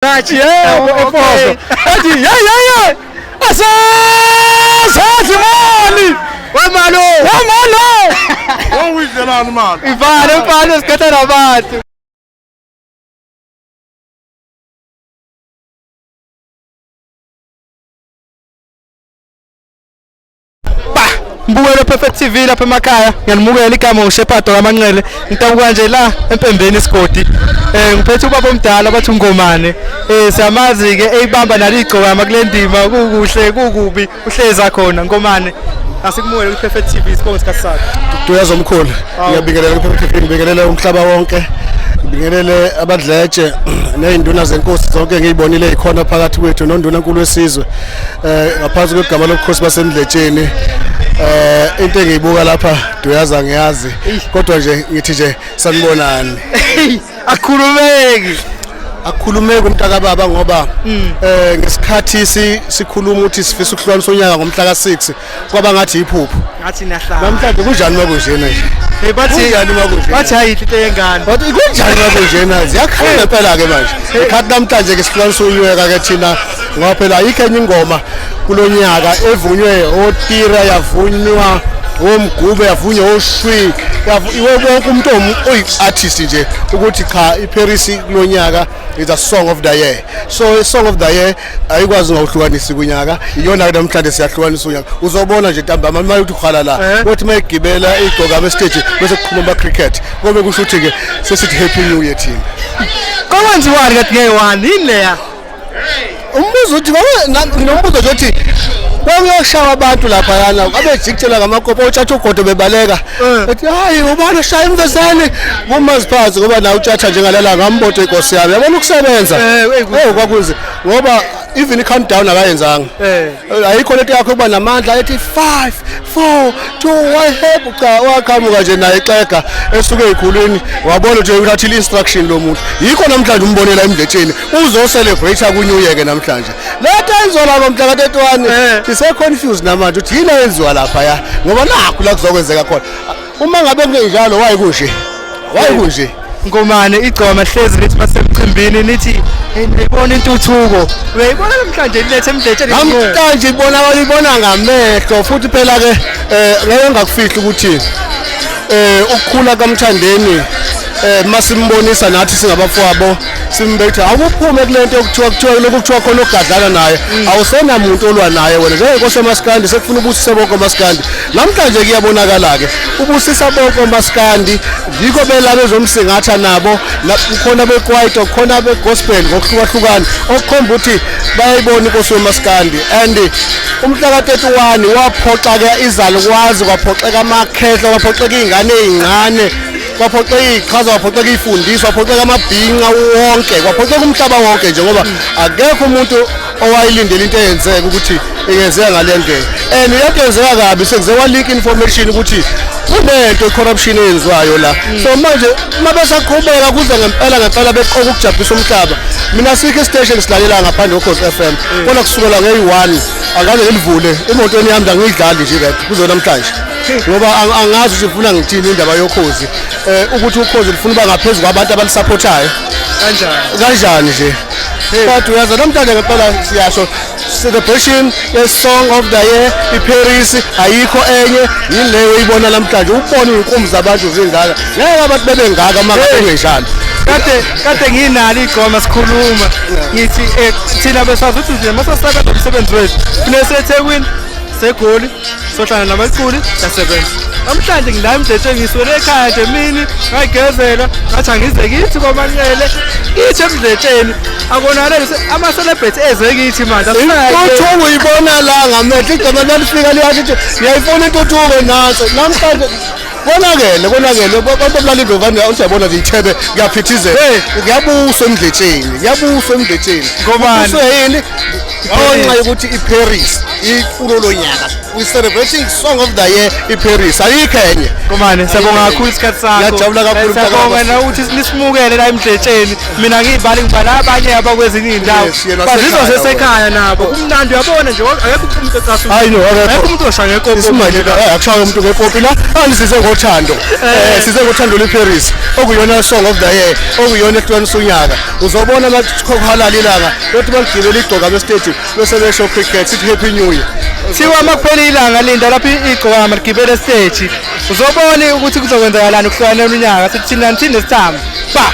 Nathi efoso athi yeah asazi mali wamalo Wawuzelana manje. ivale sikhatha nabantu Mbukelo Perfect TV lapha emakhaya ngiyanimukela igama uShepherd kaManqele ngitabuka nje la empembeni isigodi ngiphethe ubaba omdala bathi ungomane siyamazi ke eyibamba naligcokama kule ndima kukuhle kukubi uhleza khona ngomane asikumukele ku Perfect TV sibonge isikhathi sakho Duyaza omkhulu ngiyabingelela ku Perfect TV ngibingelela umhlaba wonke ngibingelele abadletshe nezinduna zenkosi zonke ngiyibonile ikhona phakathi kwethu nonduna nkulu wesizwe ngaphansi kwegama lobukhosi basemdletsheni into engiyibuka lapha Duyaza ngiyazi kodwa nje ngithi nje sanibonani akukhulumeki umntaka baba ngoba ngesikhathi sikhuluma ukuthi sifisa ukuhlukanisa unyaka ngomhla ka6 kwaba ngathi iphupho ngathi nahlala namhlanje kunjani makunjena nje bathi hayi into yengane bathi kunjani makunjena ziyakhala ngempela ke manje ikhathi namhlanje ke sihlukanisa unyaka ke thina ngoba phela ayikho enye ingoma kulonyaka evunywe otira yavunywa omgube yavunywa oshwi iwe wonke umuntu oyi-artist nje ukuthi cha iParis kulonyaka is a song of the year so a song of the year ayikwazi ngawuhlukanisa kunyaka iyona namhlanje siyahlukanisa unyaka uzobona nje ntambama manje uthi ukhala la uthi mayigibela Igcokama stage bese kuqhuma cricket ngoba kusho ukuthi ke sesithi happy new year thina kwenziwani kathi nge1 yini leya umbuzo uthi nginombuzo othi bayoshawa abantu lapha yana abejikitela ngamakopo utshatha ugodo bebaleka ethi hayi ubani shaya imvezane kumaziphazi ngoba na utshatha njengalala ngamboto Inkosi yami yabona ukusebenza kwakunzi ngoba even i-countdown akayenzanga ayikho lento yakho kuba namandla ethi 5 4 2 wahep cha waqhamuka nje naye xega esuke ezikhulwini wabona nje ukuthi i-instruction lo muntu yikho namhlanje umbonela Emdletsheni uzo celebrate ku-new year ke namhlanje letha enziwa lapha mhla ka31 sise confused namanje uthi yini yenziwa lapha ya ngoba nakho la kuzokwenzeka khona uma ngabe kunjalo wayikunje ngomane Igcokama hlezi lithi basemcimbini nithi ngibona intuthuko uyayibona namhlanje lilethe Emdletsheni namhlanje ibona ngamehlo futhi phela ke ngeke ngakufihla ukuthi ukukhula kaMthandeni masimbonisa nathi singabafowabo simbethe awuphume kulento lokuthiwa khona ogadlana naye awusona umuntu olwa naye wena njengenkosi Kamaskandi sekufuna ubusisa bonke Kamaskandi namhlanje kuyabonakala ke ubusisa bonke Kamaskandi yiko belabo bezomsingatha nabo kukhona bekwaito khona begospel ngokuhlukahlukana okukhomba ukuthi bayayibona inkosi Kamaskandi and umhla ka31 waphoxa ke izalukwazi kwaphoxeka amakhehla kwaphoxeka izingane ezincane kwaphoxeka iqhaza kwaphoxeka ifundiswa kwaphoxeka amabhinqa wonke kwaphoxeka umhlaba wonke nje ngoba akekho umuntu owayilindele into eyenzeka ukuthi ingenzeka ngalendlela and yakenzeka kabi sekuzewa leak information ukuthi kunento icorruption eyenziwayo la so manje mabesaqhubeka kuze ngempela beqoka ukujabulisa umhlaba mina sikho station silalela ngaphandle koKhosi FM kona kusukela nge1 akaze ngilivule emotweni yami ngiyidlali nje record kuzo namhlanje ngoba angazi ukuthi ufuna ngithini indaba yokhozi ukuthi ukhozi lifuna uba ngaphezulu kwabantu abalisupportayo kanjani nje kodwa uyaza namhlanje ngempela siyasho celebration ye song of the year iParis ayikho enye yileyo uyibona namhlanje ubona inkumbi zabantu zingaka ngeke abantu bebengaka manje benjalo kade nginalo Igcokama sikhuluma ngithi thina besazi ukuthi nje masasakade umsebenzi wethu finese eThekwini segoli sohlala namaculi yasebenza namhlanje ngila Emdletsheni ngiswele ekhaya nje mini ngayigezela ngathi angize kithi koManqele kithi Emdletsheni akonakele ama celebrity eze kithi manje intuthuko uyibona la ngamehlo igama lalifika liyathi ngiyayifona intuthuko naso namhlanje konakele abantu abalalindo vane usiyabona nje ithebe kuyaphithizela kuyabuswa Emdletsheni ngobani yini onxa ukuthi iParis ifulo lonyaka we celebrating Song of the Year iParis ayikho enye Komane siyabonga kakhulu isikhathi sakho ngiyajabula kakhulu siyabonga na ukuthi nisimukele la Emdletsheni mina ngibali ngibala abanye abakwezinye indawo bazizwa sesekhaya nabo kumnandi uyabona nje akekho umuntu ecasuka akekho umuntu osha ngekopi isimanje akushaya umuntu ngekopi la anisize ngothando size ngothando leParis okuyona Song of the Year okuyona ekuhlonisa unyaka uzobona amakhohalala ilanga lokuthi bagibele igcoka bestage bese besho cricket sithi happy new year thiwa makuphela ilanga linda lapha Igcokama ligibele stage uzobona ukuthi kuzokwenzakalani ukuhlukana unyaka sithi thina nesithamo ba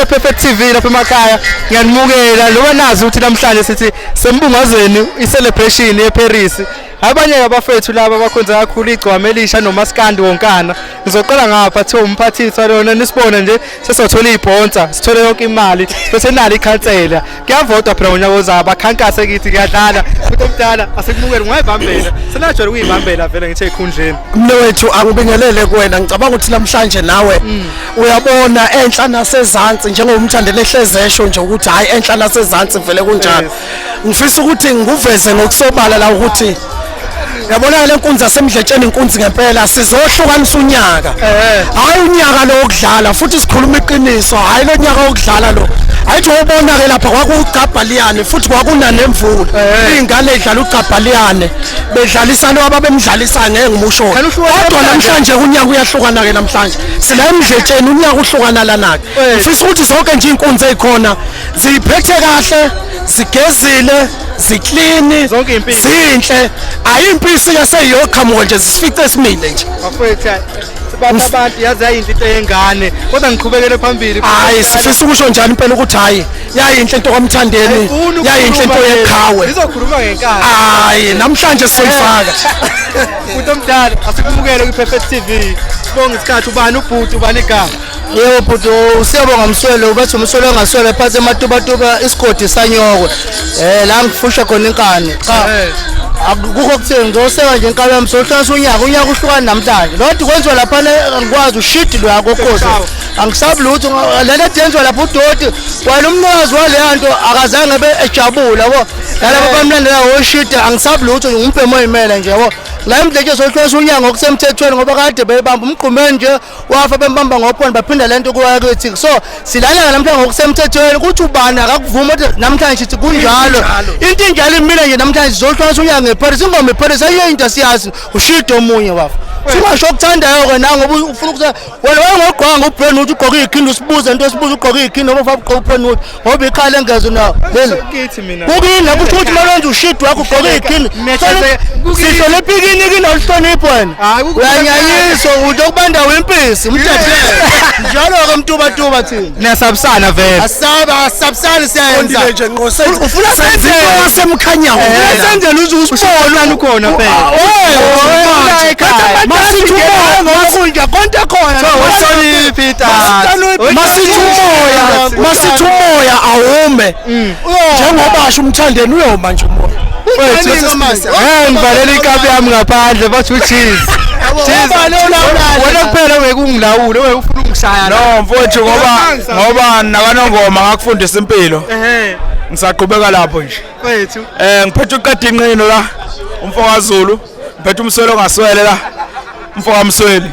Perfect TV lapha emakhaya ngiyanimukela loba nazi ukuthi namhlanje sithi sembungazweni icelebration yeParis abanye abafethu laba abakhonza kakhulu igcwama elisha noMaskandi wonkana ngizoqala ngapha Thiwa umphathiswa lona nisibona nje sesothola ibhonsa sithole yonke imali bese nali ikhansela kuyavotwa phela unyaka ozayo bakhankase kithi kuyadlala ukuthi omdala asekumukela ngayibambela senajwayele ukuyibambela vele ngithe ekhundleni mnewethu angibingelele kuwena ngicabanga ukuthi namhlanje nawe uyabona enhla nasezantsi njengomthandele ehlezesho nje ukuthi hayi enhla nasezantsi vele kunjalo ngifisa ukuthi ngikuveze ngokusobala la ukuthi yabona le nkunzi yasemdletsheni inkunzi ngempela sizohlukanisa unyaka hayi unyaka lo okudlala futhi sikhuluma iqiniso hayi lo nyaka okudlala lo ayithi ubona ke lapha kwakuGabhaliyane futhi kwakuna nemvula ingane edlala uGabhaliyane bedlalisana ababemdlalisa ngeke ngimusho kodwa namhlanje unyaka uyahlukana ke namhlanje sila emdletsheni unyaka uhlukana lana ngifisa ukuthi zonke nje inkunzi ezikhona ziphethe kahle zigezile ziklini zinhle ayimpisi yaseYETHU nje sifice simile nje bafethu Sibapha abantu yazi yayinhle into yengane kodwa ngiqhubekele phambili. Hayi sifisa ukusho njani impela ukuthi hayi yayinhle into kaMthandeni yayinhle into yeqhawe. Sizokhuluma ngenkani. Hayi namhlanje sizoyifaka. Umuntu omdala asikumukele kwiPerfect TV. Sibonga isikhathi ubani ubhuti ubani igama. Yebo bhuti usiyabonga Mswele ubathi umswele ongaswele phansi ematubatuba isigodi sanyoko. La ngifusha khona inkani. Cha. Akukho kutheni ngizoseka nje inkalo yami sohlala unyaka uhlukana namhlanje. Lodwa kwenziwa lapha angikwazi ushidi lo yakokhozi. Angisabi lutho lana denzwa lapha udoti wena umnikazi wale nto akazange ejabula yabo. Laba bamlandela woshida angisabi lutho ngumpemo oyimela nje yabo. La Emdletsheni sohlala unyaka ngokusemthethweni ngoba kade bebamba umqhumeni nje wafa bembamba ngophondo baphinda lento kuya kwethi so silalela namhlanje ngokusemthethweni ukuthi ubani akakuvuma ukuthi namhlanje sithi kunjalo into injalo imile nje namhlanje sizohlala unyaka ngeParis ingoma eParis ayinto siyazi ushido omunye wafa singasho ukuthandayo ke na ngoba ufuna ukuthi wena wayengogqanga ubrand ukuthi ugqoke ikhindi usibuze into esibuza ugqoke ikhindi ngoba ufaka ubrand ukuthi ngoba ikhala engezo nawo Kithi mina. ukini lapho ukuthi manje ushido wakho ugqoke ikhindi sihlonipha ikini olhlonipho wena uyanyanyiswa uthi okubanda wempisi umthathele njalo ke mtubatuba thina Niyasabisana vele. asabisani siyayenza ufuna senze wasemkhanyawo Senzela usibona ukhona phela. Masithumoya konke khona Uhloniphi tata. masithumoya awume njengoba asho umthandeni uyoma nje umoya ngivalela ikapi yami ngaphandle bathi ucheese. Wena kuphela ungekungilawule ufuna ungishaya. No mfowethu ngoba nakanongoma ngakufundisa impilo. Ngisaqhubeka lapho nje. Mfowethu. Ngiphethe uqeda inqino la umfokaZulu, ngiphethe umswele ongaswele la umfokamsweli.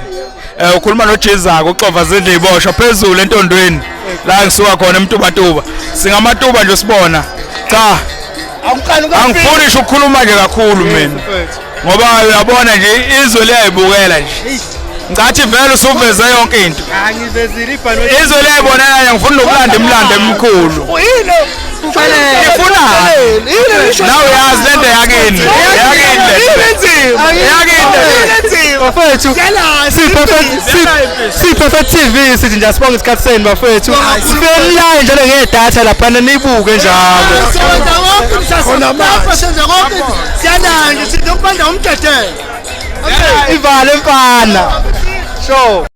Ukhuluma noJezako uxova zindle iboshwa phezulu entondweni la ngisuka khona emtubatuba. Singamatuba nje sibona. Cha. Angifuni nje ukukhuluma nje kakhulu mina. Ngoba uyabona nje izwe liyayibukela nje. Ngicathi vele usuveze yonke into. Angivezile ibhano. Izwe liyayibona nje ngifuna ukulanda imlando emkhulu. Ngifuna. Nawe yazi lento yakini. Yakini. Bafethu. Perfect TV sithi nje asibonga isikhathi senu bafethu. Sibemlaya njalo ngedatha lapha nibuke njalo. khona manje senze konke siyananje sithi ukubanda umthethe Ivale mfana. Sure.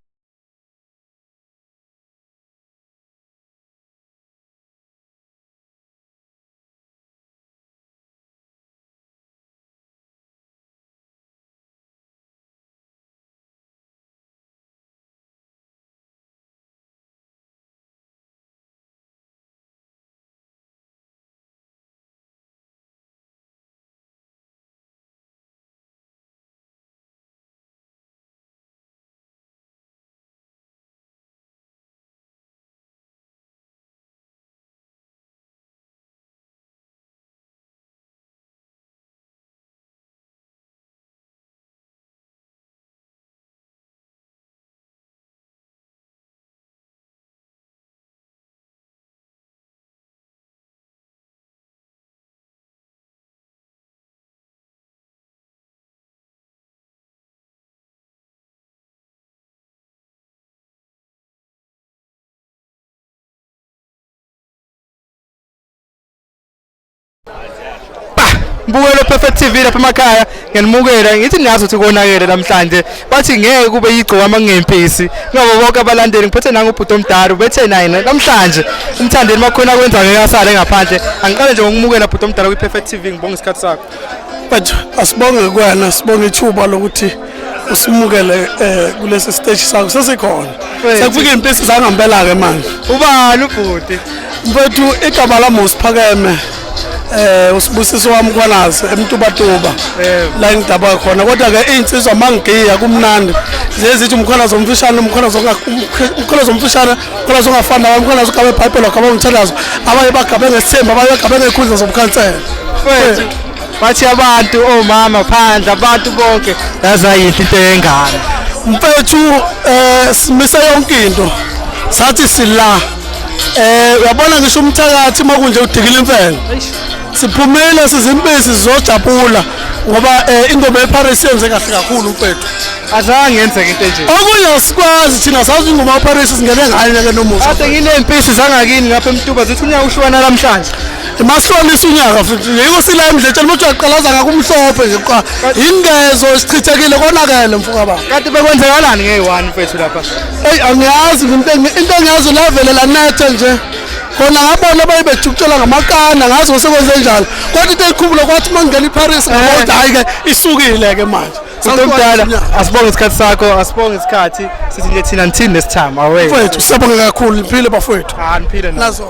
Mbukelo Perfect TV lapha emakhaya ngiyanimukela ngithi niyazi ukuthi konakele namhlanje bathi ngeke kube Igcokama ngempisi ngoba bonke abalandeli ngiphethe nangu ubhuti omdala ubethe naye namhlanje umthandeni makhona kwenza ngeke asale ngaphandle angiqale nje ngokumukela ubhuti omdala kwiPerfect TV ngibonga isikhathi sakho but asibonge kuwena sibonge ithuba lokuthi usimukele kulesi stage sakho sesikhona sekufika impisi zangempela ke manje ubani ubhuti mfethu igama lami usiphakeme usibusiso wami kwanazi emtubatuba la ngidaba khona kodwa ke insizwa mangigiya kumnandi zithi umkhona zomfishana umkhona zomfishana umkhona zongafana umkhona zokabe iBhayibheli wakaba umthalazo abaye bagabe ngesithemba abaye bagabe ngekhundla zomkhansela mfethu bathi abantu omama phandle abantu bonke yazayinhle into yengane mfethu simise yonke into sathi sila uyabona ngisho umthakathi makunje udikile imfene siphumile sizimpisi sizojabula ngoba ingoma eParis yenze kahle kakhulu mfethu. Azange yenzeke into enje. Okunye asikwazi thina sazi ingoma eParis singene ngayo ke nomusa. Kade nginempisi zangakini ngapha eMtuba zithi unyaka ushwana namhlanje. Mahlolisa unyaka futhi yiko sila Emdletsheni manje uyaqalaza ngakumhlophe nje qha ingezo isichithekile konakele mfuka baba. Kade bekwenzekalani nge1 mfethu lapha? Hey angiyazi into engiyazi la vele la nethe nje. Khona ngabona bayibejukutshela ngamakana ngazi ngosekwenze njalo. Kodwa into ekhumbulo kwathi mangena eParis ngabona hayi ke isukile ke manje. Sakumdala asibonge isikhathi sakho, asibonge isikhathi sithi nje thina until next time. Away. Mfethu siyabonga kakhulu, niphile bafowethu. Niphile nazo.